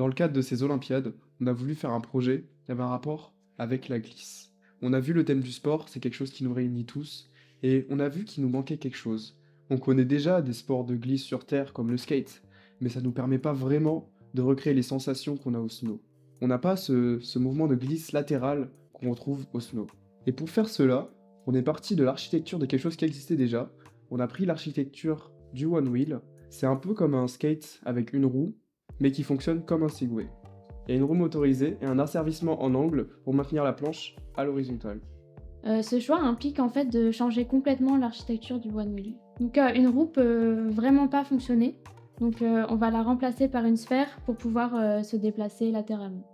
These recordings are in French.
Dans le cadre de ces Olympiades, on a voulu faire un projet qui avait un rapport avec la glisse. On a vu le thème du sport, c'est quelque chose qui nous réunit tous, et on a vu qu'il nous manquait quelque chose. On connaît déjà des sports de glisse sur terre comme le skate, mais ça ne nous permet pas vraiment de recréer les sensations qu'on a au snow. On n'a pas ce mouvement de glisse latéral qu'on retrouve au snow. Et pour faire cela, on est parti de l'architecture de quelque chose qui existait déjà. On a pris l'architecture du one wheel. C'est un peu comme un skate avec une roue, mais qui fonctionne comme un Segway. Il y a une roue motorisée et un asservissement en angle pour maintenir la planche à l'horizontale. Ce choix implique en fait de changer complètement l'architecture du one wheel. Donc une roue peut vraiment pas fonctionner, donc on va la remplacer par une sphère pour pouvoir se déplacer latéralement.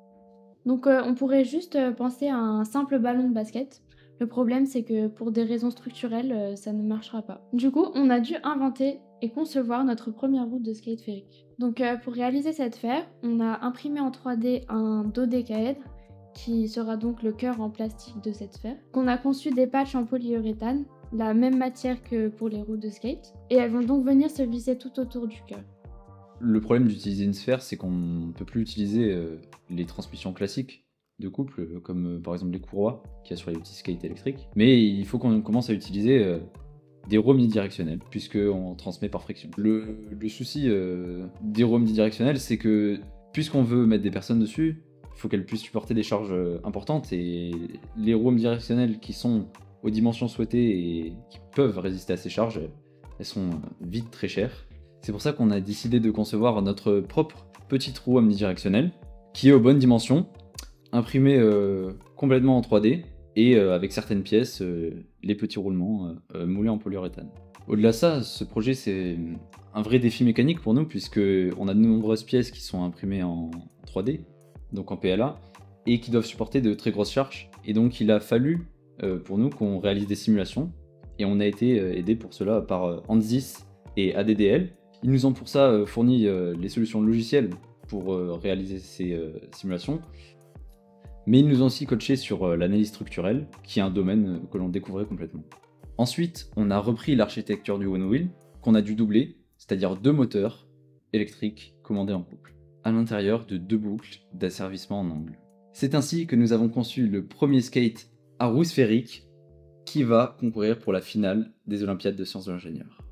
Donc on pourrait juste penser à un simple ballon de basket. Le problème c'est que pour des raisons structurelles, ça ne marchera pas. Du coup, on a dû inventer et concevoir notre première roue de skate féerique. Donc pour réaliser cette sphère, on a imprimé en 3D un dodécaèdre qui sera donc le cœur en plastique de cette sphère, qu'on a conçu des patchs en polyuréthane, la même matière que pour les roues de skate, et elles vont donc venir se visser tout autour du cœur. Le problème d'utiliser une sphère, c'est qu'on ne peut plus utiliser les transmissions classiques de couple, comme par exemple les courroies qu'il y a sur les petits skates électriques. Mais il faut qu'on commence à utiliser des roues omnidirectionnelles, puisqu'on transmet par friction. Le souci des roues omnidirectionnelles, c'est que puisqu'on veut mettre des personnes dessus, il faut qu'elles puissent supporter des charges importantes, et les roues omnidirectionnelles qui sont aux dimensions souhaitées et qui peuvent résister à ces charges, elles sont vite très chères. C'est pour ça qu'on a décidé de concevoir notre propre petite roue omnidirectionnelle, qui est aux bonnes dimensions, imprimée complètement en 3D, et avec certaines pièces, les petits roulements moulés en polyuréthane. Au-delà de ça, ce projet c'est un vrai défi mécanique pour nous, puisqu'on a de nombreuses pièces qui sont imprimées en 3D, donc en PLA, et qui doivent supporter de très grosses charges. Et donc il a fallu pour nous qu'on réalise des simulations, et on a été aidé pour cela par Ansys et ADDL. Ils nous ont pour ça fourni les solutions logicielles pour réaliser ces simulations, mais ils nous ont aussi coaché sur l'analyse structurelle, qui est un domaine que l'on découvrait complètement. Ensuite, on a repris l'architecture du one wheel, qu'on a dû doubler, c'est-à-dire 2 moteurs électriques commandés en couple, à l'intérieur de 2 boucles d'asservissement en angle. C'est ainsi que nous avons conçu le premier skate à roue sphérique qui va concourir pour la finale des Olympiades de sciences de l'ingénieur.